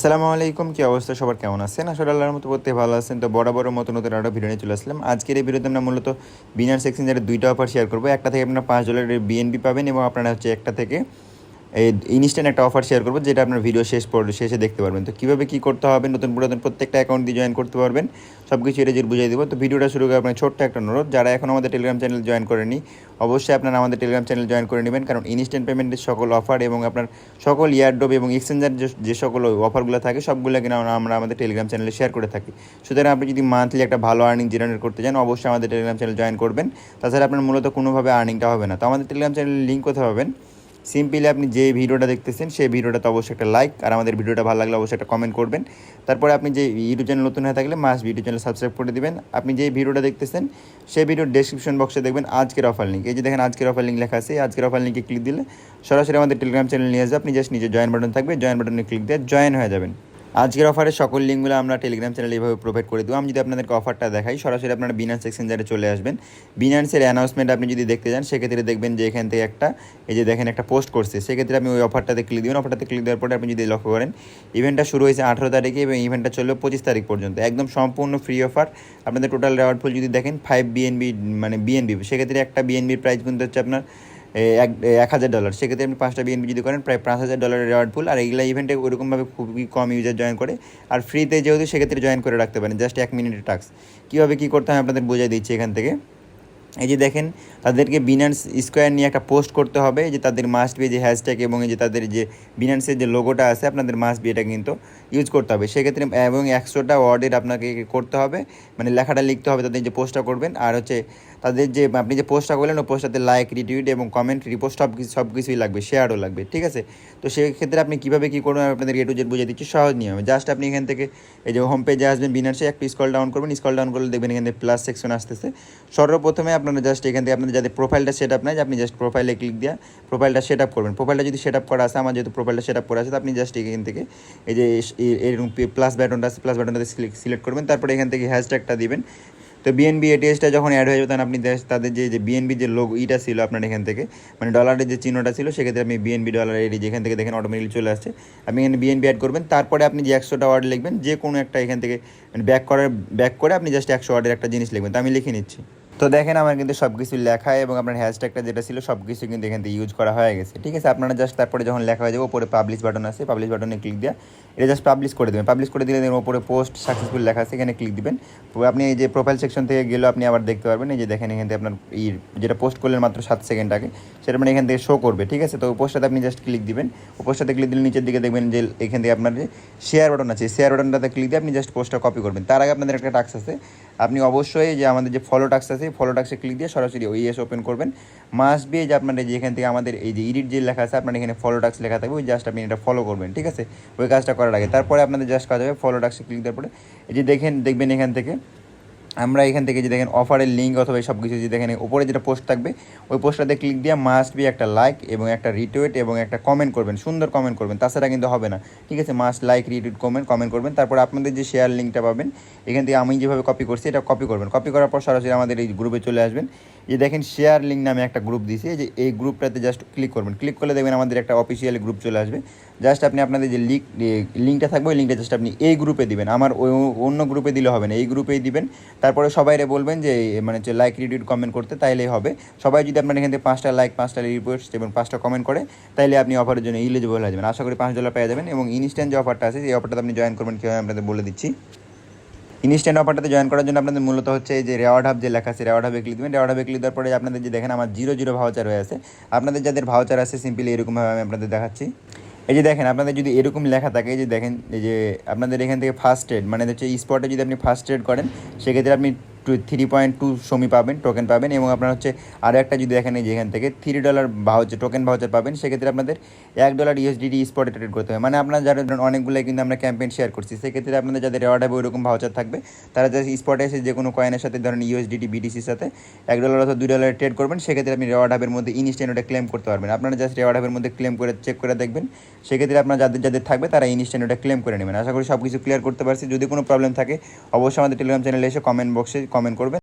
আসসালামু আলাইকুম, কি অবস্থা সবার, কেমন আছেন? আসলে আল্লাহর মতো প্রত্যেকে ভালো আছেন। তো বরাবরের মতো নতুন একটা ভিডিও নিয়ে চলে আসলাম। আজকের এই ভিডিওতে আমরা মূলত বিনান্স এক্সচেঞ্জের দুইটা অফার শেয়ার করবো। একটা থেকে আপনারা $5 বিএনবি পাবেন এবং আপনারা হচ্ছে একটা থেকে এই ইনস্ট্যান্ট একটা অফার শেয়ার করবো, যেটা আপনার ভিডিও শেষে দেখতে পারবেন। তো কীভাবে কী করতে হবে, নতুন পুরাতন প্রত্যেকটা অ্যাকাউন্ট দিয়ে জয়েন করতে পারবেন, সব কিছু এটা বুঝিয়ে দেবো। তো ভিডিওটা শুরু করে আপনার ছোট্ট একটা অনুরোধ, যারা এখন আমাদের টেলিগ্রাম চ্যানেল জয়েন করেনি, অবশ্যই আপনারা আমাদের টেলিগ্রাম চ্যানেল জয়েন করে নেবেন, কারণ ইনস্ট্যান্ট পেমেন্টের সকল অফার এবং আপনার সকল ইয়ারড্রপ এবং এক্সচেঞ্জার যে সকল অফারগুলো থাকে সবগুলো কিনা আমরা আমাদের টেলিগ্রাম চ্যানেলে শেয়ার করে থাকি। সুতরাং আপনি যদি মান্থলি একটা ভালো আর্নিং জেনারেট করতে চান, অবশ্যই আমাদের টেলিগ্রাম চ্যানেল জয়েন করবেন। তাছাড়া আপনার মূলত কোনোভাবে আর্নিংটা হবে না। তো আমাদের টেলিগ্রাম চ্যানেলের লিঙ্ক কোথায় পাবেন? সিম্পলি আপনি যে ভিডিওটা দেখতেছেন সেই ভিডিওটাতে অবশ্যই একটা লাইক, আর আমাদের ভিডিওটা ভালো লাগলে অবশ্যই একটা কমেন্ট করবেন। তারপরে আপনি যে ইউটিউব চ্যানেল নতুন হয়ে থাকলে মাস্ট ইউটিউব চ্যানেল সাবস্ক্রাইব করে দিবেন। আপনি যে ভিডিওটা দেখতেছেন সেই ভিডিওর ডেসক্রিপশন বক্সে দেখবেন আজকের অফার লিঙ্ক। এই যে দেখেন আজকের অফার লিঙ্ক লেখা আছে, আজকের অফার লিঙ্কে ক্লিক দিলে সরাসরি আমাদের টেলিগ্রাম চ্যানেল নিয়ে আসবে। আপনি জাস্ট নিচে জয়েন বাটন থাকবে, জয়েন বাটনে ক্লিক দিয়ে জয়েন হয়ে যাবেন। আজকের অফারের সকল লিঙ্কগুলো আমরা টেলিগ্রাম চ্যানেলে এইভাবে প্রোভাইড করে দেবো। আমি যদি আপনাদেরকে অফারটা দেখাই, সরাসরি আপনারা বিনান্স এক্সচেঞ্জারে চলে আসবেন। বিনান্সের অ্যানাউন্সমেন্ট আপনি যদি দেখতে যান, সেক্ষেত্রে দেখবেন যে এখান থেকে এই যে দেখেন একটা পোস্ট করছে, সেক্ষেত্রে আপনি ওই অফারটাতে ক্লিক দেবেন। অফারটাতে ক্লিক দেওয়ার পরে আপনি যদি লক্ষ্য করেন, ইভেন্টটা শুরু হয়েছে 18 তারিখে এবং ইভেন্টটা চলবে 25 তারিখ পর্যন্ত। একদম সম্পূর্ণ ফ্রি অফার। আপনাদের টোটাল রেওয়ার্ড ফুল যদি দেখেন 5 বিএনবি, মানে বিএনবি, সেক্ষেত্রে একটা বিএনবির প্রাইস কিন্তু হচ্ছে আপনার $1000। সেক্ষেত্রে আপনি 5টা বিএনপি যদি করেন প্রায় $5000 রেওয়ার্ড ফুল। আর এইগুলো ইভেন্টে ওইরকমভাবে খুবই কম ইউজার জয়েন করে, আর ফ্রিতে যেহেতু সেক্ষেত্রে জয়েন করে রাখতে পারেন। জাস্ট 1 মিনিটের টাস্ক। কীভাবে কী করতে হয় আপনাদের বুঝিয়ে দিচ্ছি এখান থেকে। এই যে দেখেন, তাদেরকে বিনান্স স্কোয়ার নিয়ে একটা পোস্ট করতে হবে, যে তাদের মাস্ট বি যে হ্যাশট্যাগ এবং এই যে তাদের যে বিনান্সের যে লোগোটা আছে, আপনাদের মাস্ট বি এটা কিন্তু ইউজ করতে হবে সেক্ষেত্রে। এবং 100টা ওয়ার্ডের আপনাকে করতে হবে, মানে লেখাটা লিখতে হবে তাদের যে পোস্টটা করবেন। আর হচ্ছে তাদের যে আপনি যে পোস্টটা করলেন ওই পোস্টটাতে লাইক, রিটুইট এবং কমেন্ট, রিপোস্ট সব কিছুই লাগবে, শেয়ারও লাগবে, ঠিক আছে? তো সেই ক্ষেত্রে আপনি কীভাবে কী করবেন আপনাদের এ টু জেড বুঝিয়ে দিচ্ছি সহজ নিয়মে। জাস্ট আপনি এখান থেকে এই যে হোম পেজে আসবেন, বিনান্সে একটু স্ক্রল ডাউন করবেন। স্ক্রল ডাউন করলে দেখবেন এখান থেকে প্লাস সেকশন আসতেছে। সর্বপ্রথমে আপনারা জাস্ট এখান থেকে আপনাদের যাদের প্রোফাইলটা সেট আপ নাই, আপনি জাস্ট প্রোফাইলে ক্লিক দিয়ে প্রোফাইলটা সেট আপ করবেন। প্রোফাইলটা যদি সেট আপ করা আছে, আমার যেহেতু প্রোফাইলটা সেট আপ করা আছে, তো আপনি জাস্ট এখান থেকে এই যে এরকম প্লাস বাটনটা আছে, প্লাস বাটনটাতে সিলেক্ট করবেন। তারপরে এখান থেকে হ্যাশট্যাগটা দিবেন। তো বিএনবি এটিএসটা যখন অ্যাড হয়ে যাবে, তখন আপনি তাদের যে বিএনবি যে লোগো ইটা ছিল আপনার এখান থেকে, মানে ডলারের যে চিহ্নটা ছিল, সেক্ষেত্রে আপনি বিএনবি ডলার এটি যেখান থেকে দেখেন অটোমেটিকলি চলে আসছে, আপনি এখানে বিএনবি অ্যাড করবেন। তারপরে আপনি যে 100টা ওয়ার্ড লিখবেন, যে কোনো একটা এখান থেকে মানে ব্যাক করে আপনি জাস্ট 100 ওয়ার্ডের একটা জিনিস লিখবেন। তো আমি লিখে নিচ্ছি। তো দেখেন আমার কিন্তু সব কিছু লেখা এবং আপনার হ্যাশট্যাগটা যেটা ছিল সব কিছু কিন্তু এখান থেকে ইউজ করা হয়ে গেছে, ঠিক আছে? আপনারা জাস্ট তারপরে যখন লেখা হয়ে যাবে, ওপরে পাবলিশ বাটন আছে, পাবলিশ বাটনে ক্লিক দিয়ে এটা জাস্ট পাবলিশ করে দেবেন। পাবলিশ করে দিলে দেখবেন ওপরে পোস্ট সাকসেসফুল লেখা আছে, এখানে ক্লিক দিবেন। আপনি এই যে প্রোফাইল সেকশন থেকে গেলেও আপনি আবার দেখতে পারবেন, এই যে দেখেন এখান থেকে আপনার যেটা পোস্ট করলেন মাত্র 7 সেকেন্ড আগে, সেটা মানে এখান থেকে শো করবে, ঠিক আছে? তো পোস্টটাতে আপনি জাস্ট ক্লিক দিবেন। ও পোস্টটাতে ক্লিক দিলে নিচের দিকে দেখবেন যে এখান থেকে আপনার যে শেয়ার বাটন আছে, শেয়ার বাটনটাতে ক্লিক দিয়ে আপনি জাস্ট পোস্টটা কপি করবেন। তার আগে আপনাদের একটা টাস্ক আছে, আপনি অবশ্যই যে আমাদের যে ফলো টাস্ক আছে, ফলো টাস্কে ক্লিক দিয়ে সরাসরি ওইএস ওপেন করবেন। মাস্ট বি যে আপনার যে এখান থেকে আমাদের এই যে এডিট যে লেখা আছে, আপনার এখানে ফলো টাস্ক লেখা থাকবে, ওই জাস্ট আপনি এটা ফলো করবেন, ঠিক আছে? ওই কাজটা করার আগে তারপরে আপনাদের জাস্ট কাজ হবে ফলো টাস্কে ক্লিক দেওয়ার পরে এই যে দেখবেন এখান থেকে আমরা এখান থেকে যে দেখেন অফারের লিঙ্ক অথবা সব কিছু যে দেখেন উপরে যেটা পোস্ট থাকবে, ওই পোস্টটাতে ক্লিক দিয়ে মাস্ট বি একটা লাইক এবং একটা রিটুইট এবং একটা কমেন্ট করবেন, সুন্দর কমেন্ট করবেন, তাছাড়া কিন্তু হবে না, ঠিক আছে? মাস্ট লাইক, রিটুইট, কমেন্ট করবেন। তারপর আপনাদের যে শেয়ার লিঙ্কটা পাবেন, এখান থেকে আমি যেভাবে কপি করছি এটা কপি করবেন। কপি করার পর সরাসরি আমাদের এই গ্রুপে চলে আসবেন। যে দেখেন শেয়ার লিঙ্ক নামে একটা গ্রুপ দিয়েছে, যে এই গ্রুপটাতে জাস্ট ক্লিক করবেন। ক্লিক করলে দেখবেন আমাদের একটা অফিসিয়াল গ্রুপ চলে আসবে। জাস্ট আপনি আপনাদের যে লিঙ্কটা থাকবে, ওই লিঙ্কটা জাস্ট আপনি এই গ্রুপে দিবেন, আমার ওই অন্য গ্রুপে দিলে হবে না, এই গ্রুপেই দিবেন। তারপরে সবাইরে বলবেন যে মানে হচ্ছে লাইক, রিটুইট, কমেন্ট করতে, তাইলেই হবে। সবাই যদি আপনার এখান থেকে 5টা লাইক, 5টা রিপোস্ট এবং 5টা কমেন্ট করে, তাইলে আপনি অফারের জন্য এলিজিবল হয়ে যাবেন। আশা করি $5 পেয়ে যাবেন। এবং ইনস্ট্যান্ট যে অফারটা আছে, এই অফারটাতে আপনি জয়েন করবেন কীভাবে আপনাদের বলে দিচ্ছি। ইনস্ট্যান্ট অফারটাতে জয়েন করার জন্য আপনাদের মূলত হচ্ছে এই যে রেওয়ার্ড হাব যে লেখা আছে, রেওয়ার্ড হাবে ক্লিক দেবেন। রেওয়ার্ড হাবে ক্লিক দেওয়ার পরে আপনাদের যে দেখেন আমার 0 ভাউচার হয়ে আছে। আপনাদের যাদের ভাউচার আছে সিম্পলি এরকমভাবে আমি আপনাদের দেখাচ্ছি। এই যে দেখেন আপনাদের যদি এরকম লেখা থাকে, এই যে দেখেন এই যে আপনাদের এখান থেকে ফার্স্ট ট্রেড, মানে হচ্ছে স্পটে যদি আপনি ফার্স্ট ট্রেড করেন, সেক্ষেত্রে আপনি 3.2 শমি পাবেন, টোকেন পাবেন। এবং আপনার হচ্ছে আরও একটা যদি দেখেন এই যে এখান থেকে $3 ভাউচার, টোকেন ভাউচার পাবেন। সেক্ষেত্রে আপনাদের $1 USDT স্পটে ট্রেড করতে হবে। মানে আপনার যারা অনেকগুলোই কিন্তু আমরা ক্যাম্পেইন শেয়ার করছি, সেক্ষেত্রে আপনাদের যাদের রেওয়ার্ড হবে ওইরকম ভাউচার থাকবে, তারা জাস্ট স্পটে এসে যে কোনো কয়েনের সাথে ধরেন USDT, BTCর সাথে $1 অথবা $2 ট্রেড করবেন। সেক্ষেত্রে আপনি রেওয়ার্ড হাবের মধ্যে ইনস্ট্যান্ট ওটা ক্লেম করতে পারবেন। আপনারা জাস্ট রেওয়ার্ড হাবের মধ্যে ক্লেম করে চেক করে দেখবেন। সেক্ষেত্রে আপনার যাদের থাকবে তারা ইনস্ট্যান্ট ওটা ক্লেম করে নেবেন। আশা করি সব কিছু ক্লিয়ার করতে পারছি। যদি কোনো প্রবলেম থাকে অবশ্যই আমাদের টেলিগ্রাম চ্যানেলে এসে কমেন্ট বক্সে কমেন্ট করবেন।